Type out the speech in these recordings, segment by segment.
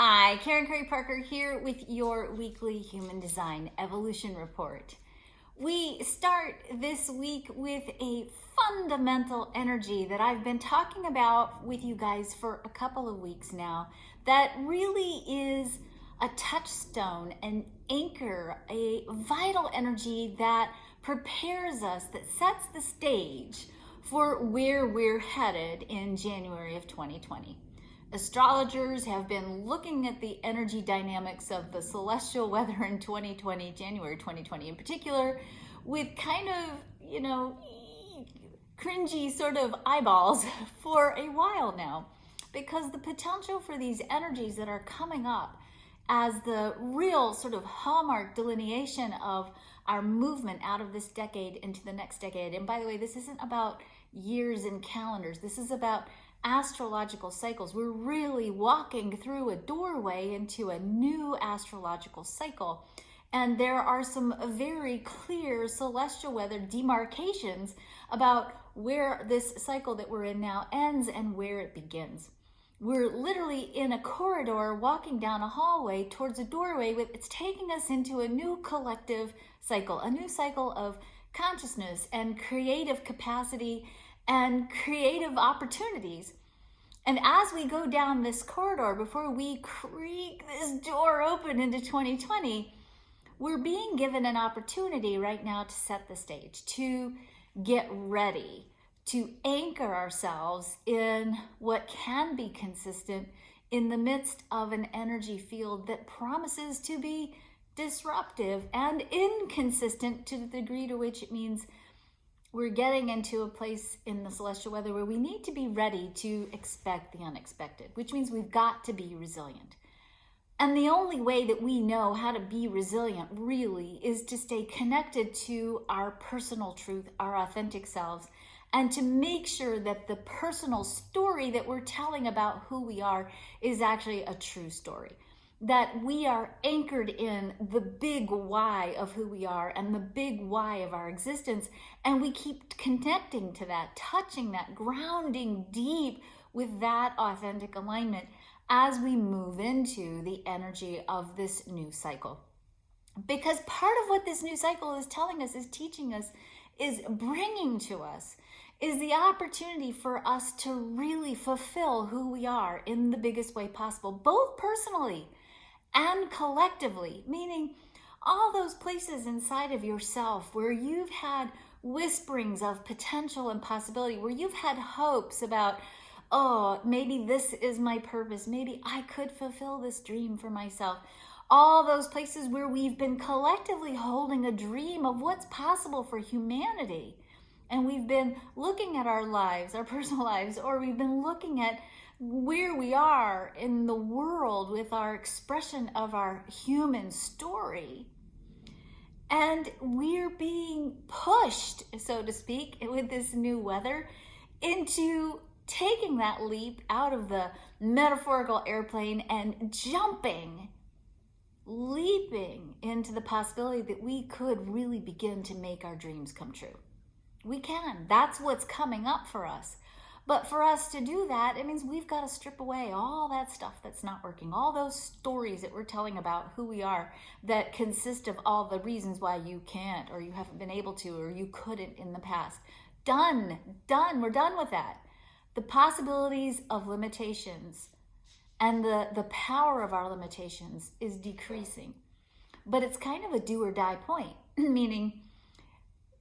Hi, Karen Curry Parker here with your weekly Human Design Evolution Report. We start this week with a fundamental energy that I've been talking about with you guys for a couple of weeks now that really is a touchstone, an anchor, a vital energy that prepares us, that sets the stage for where we're headed in January of 2020. Astrologers have been looking at the energy dynamics of the celestial weather in 2020, January 2020 in particular, with kind of, cringy sort of eyeballs for a while now, because the potential for these energies that are coming up as the real sort of hallmark delineation of our movement out of this decade into the next decade. And by the way, this isn't about years and calendars. This is about astrological cycles. We're really walking through a doorway into a new astrological cycle. And there are some very clear celestial weather demarcations about where this cycle that we're in now ends and where it begins. We're literally in a corridor walking down a hallway towards a doorway it's taking us into a new collective cycle, a new cycle of consciousness and creative capacity and creative opportunities. And as we go down this corridor, before we creak this door open into 2020, we're being given an opportunity right now to set the stage, to get ready, to anchor ourselves in what can be consistent in the midst of an energy field that promises to be disruptive and inconsistent to the degree to which it means we're getting into a place in the celestial weather where we need to be ready to expect the unexpected, which means we've got to be resilient. And the only way that we know how to be resilient really is to stay connected to our personal truth, our authentic selves, and to make sure that the personal story that we're telling about who we are is actually a true story. That we are anchored in the big why of who we are and the big why of our existence. And we keep connecting to that, touching that, grounding deep with that authentic alignment as we move into the energy of this new cycle. Because part of what this new cycle is telling us, is teaching us, is bringing to us, is the opportunity for us to really fulfill who we are in the biggest way possible, both personally and collectively, meaning all those places inside of yourself where you've had whisperings of potential and possibility, where you've had hopes about, oh, maybe this is my purpose, maybe I could fulfill this dream for myself. All those places where we've been collectively holding a dream of what's possible for humanity. And we've been looking at our lives, our personal lives, or we've been looking at where we are in the world with our expression of our human story. And we're being pushed, so to speak, with this new weather into taking that leap out of the metaphorical airplane and leaping into the possibility that we could really begin to make our dreams come true. We can. That's what's coming up for us. But for us to do that, it means we've got to strip away all that stuff that's not working, all those stories that we're telling about who we are that consist of all the reasons why you can't, or you haven't been able to, or you couldn't in the past. Done. We're done with that. The possibilities of limitations and the power of our limitations is decreasing. But it's kind of a do or die point, meaning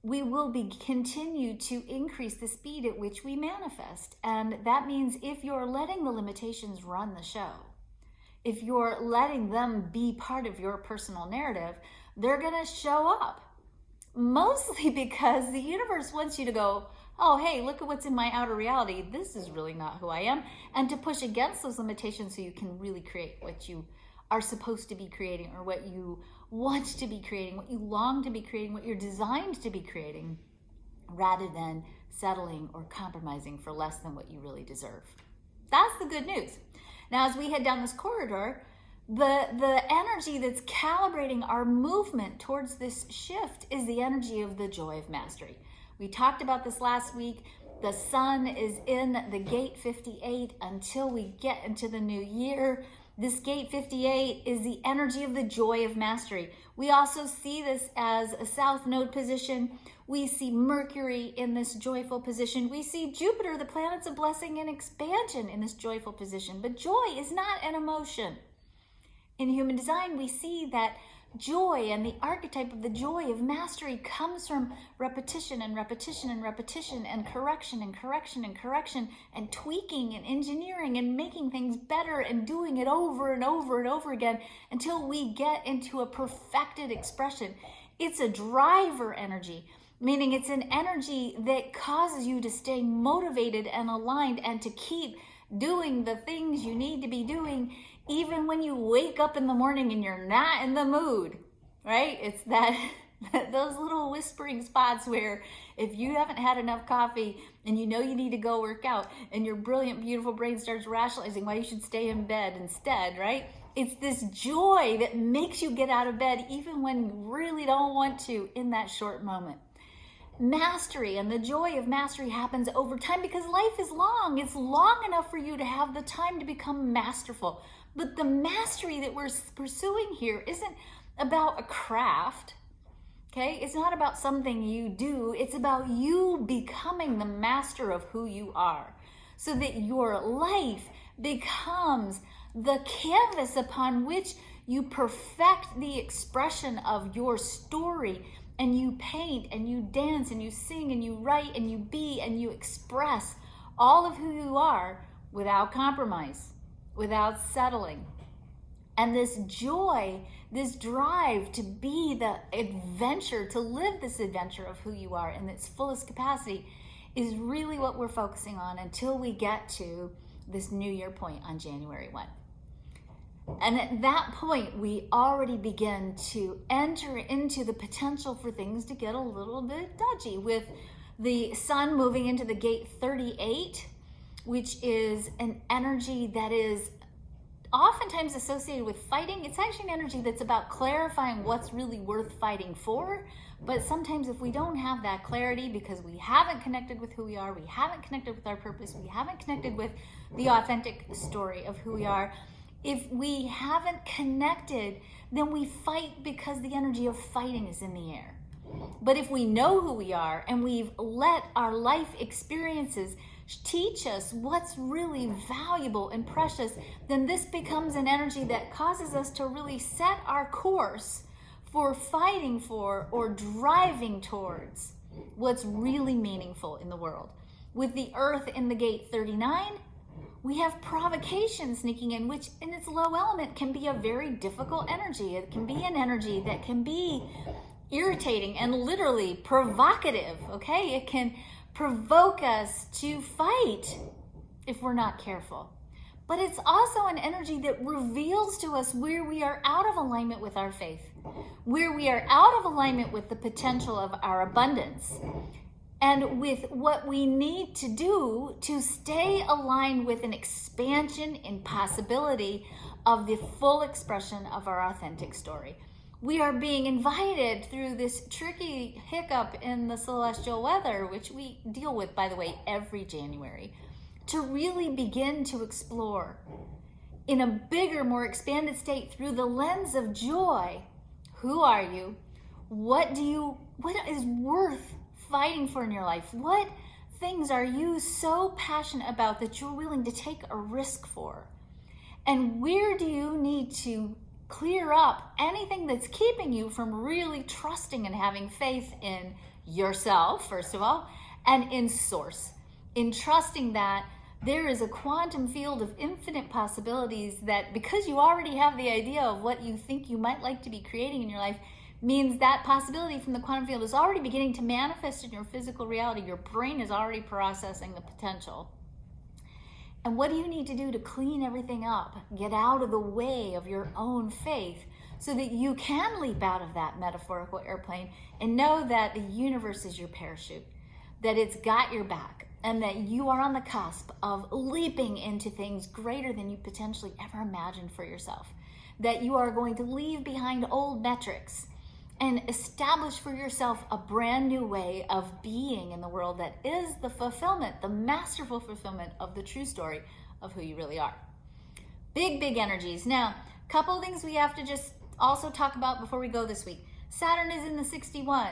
we will continue to increase the speed at which we manifest. And that means if you're letting the limitations run the show, if you're letting them be part of your personal narrative, they're going to show up. Mostly because the universe wants you to go, oh, hey, look at what's in my outer reality. This is really not who I am. And to push against those limitations so you can really create what you are supposed to be creating, or what you want to be creating, what you long to be creating, what you're designed to be creating, rather than settling or compromising for less than what you really deserve. That's the good news. Now, as we head down this corridor, the energy that's calibrating our movement towards this shift is the energy of the joy of mastery. We talked about this last week. The sun is in the gate 58 until we get into the new year. This gate 58 is the energy of the joy of mastery. We also see this as a south node position. We see Mercury in this joyful position. We see Jupiter, the planets of blessing and expansion, in this joyful position. But joy is not an emotion. In human design, we see that joy and the archetype of the joy of mastery comes from repetition and repetition and repetition and correction and correction and correction and tweaking and engineering and making things better and doing it over and over and over again until we get into a perfected expression. It's a driver energy, meaning it's an energy that causes you to stay motivated and aligned and to keep doing the things you need to be doing even when you wake up in the morning and you're not in the mood, right? It's those little whispering spots where if you haven't had enough coffee and you know you need to go work out and your brilliant, beautiful brain starts rationalizing why you should stay in bed instead, right? It's this joy that makes you get out of bed even when you really don't want to in that short moment. Mastery and the joy of mastery happens over time because life is long. It's long enough for you to have the time to become masterful. But the mastery that we're pursuing here isn't about a craft, okay? It's not about something you do. It's about you becoming the master of who you are so that your life becomes the canvas upon which you perfect the expression of your story, and you paint and you dance and you sing and you write and you be and you express all of who you are without compromise, without settling. And this joy, this drive to be the adventure, to live this adventure of who you are in its fullest capacity is really what we're focusing on until we get to this New Year point on January 1. And at that point, we already begin to enter into the potential for things to get a little bit dodgy with the sun moving into the gate 38, which is an energy that is oftentimes associated with fighting. It's actually an energy that's about clarifying what's really worth fighting for. But sometimes if we don't have that clarity because we haven't connected with who we are, we haven't connected with our purpose, we haven't connected with the authentic story of who we are, if we haven't connected, then we fight because the energy of fighting is in the air. But if we know who we are and we've let our life experiences teach us what's really valuable and precious, then this becomes an energy that causes us to really set our course for fighting for or driving towards what's really meaningful in the world. With the earth in the gate 39, we have provocation sneaking in, which in its low element can be a very difficult energy. It can be an energy that can be irritating and literally provocative, okay? It can provoke us to fight if we're not careful. But it's also an energy that reveals to us where we are out of alignment with our faith, where we are out of alignment with the potential of our abundance, and with what we need to do to stay aligned with an expansion in possibility of the full expression of our authentic story. We are being invited through this tricky hiccup in the celestial weather, which we deal with, by the way, every January, to really begin to explore in a bigger, more expanded state through the lens of joy. Who are you? What is worth fighting for in your life? What things are you so passionate about that you're willing to take a risk for? And where do you need to clear up anything that's keeping you from really trusting and having faith in yourself, first of all, and in source, in trusting that there is a quantum field of infinite possibilities that, because you already have the idea of what you think you might like to be creating in your life, means that possibility from the quantum field is already beginning to manifest in your physical reality. Your brain is already processing the potential. And what do you need to do to clean everything up, get out of the way of your own faith so that you can leap out of that metaphorical airplane and know that the universe is your parachute, that it's got your back, and that you are on the cusp of leaping into things greater than you potentially ever imagined for yourself, that you are going to leave behind old metrics and establish for yourself a brand new way of being in the world that is the fulfillment, the masterful fulfillment of the true story of who you really are. Big energies. Now, a couple of things we have to just also talk about before we go this week. Saturn is in the 61.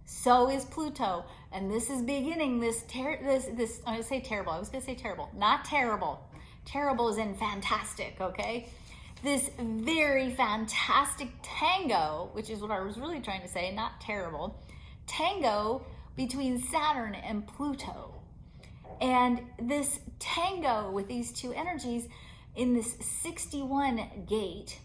So is Pluto. And this is beginning I was going to say terrible. Not terrible. Terrible is in fantastic, okay? This very fantastic tango, which is what I was really trying to say, not terrible, tango between Saturn and Pluto. And this tango with these two energies in this 61 gate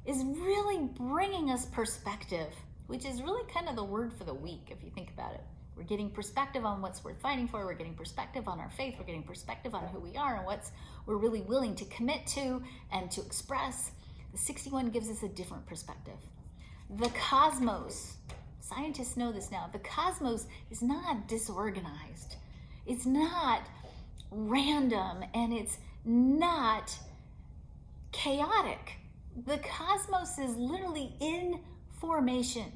is really bringing us perspective, which is really kind of the word for the week if you think about it. We're getting perspective on what's worth fighting for. We're getting perspective on our faith. We're getting perspective on who we are and what's we're really willing to commit to and to express. The 61 gives us a different perspective. The cosmos, scientists know this now, the cosmos is not disorganized. It's not random and it's not chaotic. The cosmos is literally in formation.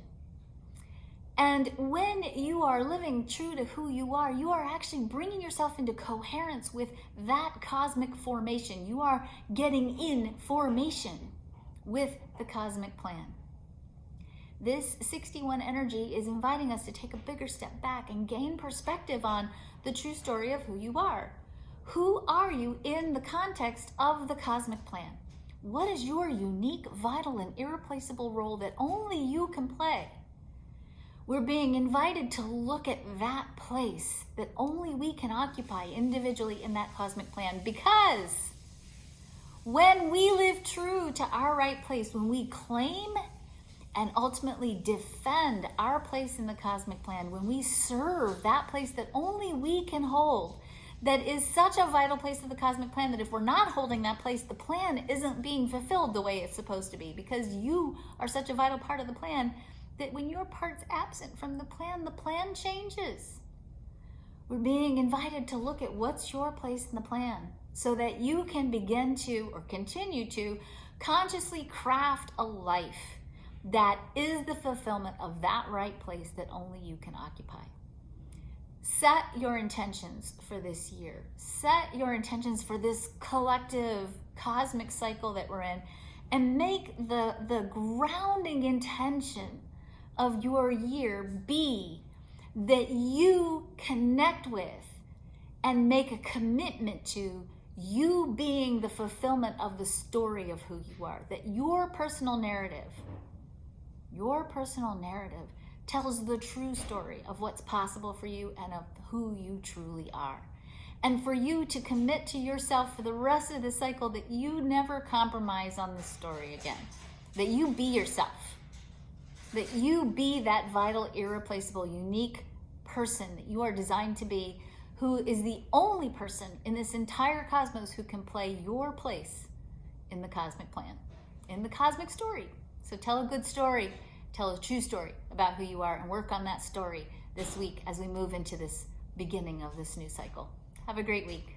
And when you are living true to who you are actually bringing yourself into coherence with that cosmic formation. You are getting in formation with the cosmic plan. This 61 energy is inviting us to take a bigger step back and gain perspective on the true story of who you are. Who are you in the context of the cosmic plan? What is your unique, vital, and irreplaceable role that only you can play? We're being invited to look at that place that only we can occupy individually in that cosmic plan, because when we live true to our right place, when we claim and ultimately defend our place in the cosmic plan, when we serve that place that only we can hold, that is such a vital place of the cosmic plan that if we're not holding that place, the plan isn't being fulfilled the way it's supposed to be, because you are such a vital part of the plan that when your part's absent from the plan changes. We're being invited to look at what's your place in the plan so that you can begin to, or continue to, consciously craft a life that is the fulfillment of that right place that only you can occupy. Set your intentions for this year. Set your intentions for this collective cosmic cycle that we're in, and make the grounding intention of your year be that you connect with and make a commitment to you being the fulfillment of the story of who you are. That your personal narrative tells the true story of what's possible for you and of who you truly are. And for you to commit to yourself for the rest of the cycle that you never compromise on this story again. That you be yourself. That you be that vital, irreplaceable, unique person that you are designed to be, who is the only person in this entire cosmos who can play your place in the cosmic plan, in the cosmic story. So tell a good story, tell a true story about who you are, and work on that story this week as we move into this beginning of this new cycle. Have a great week.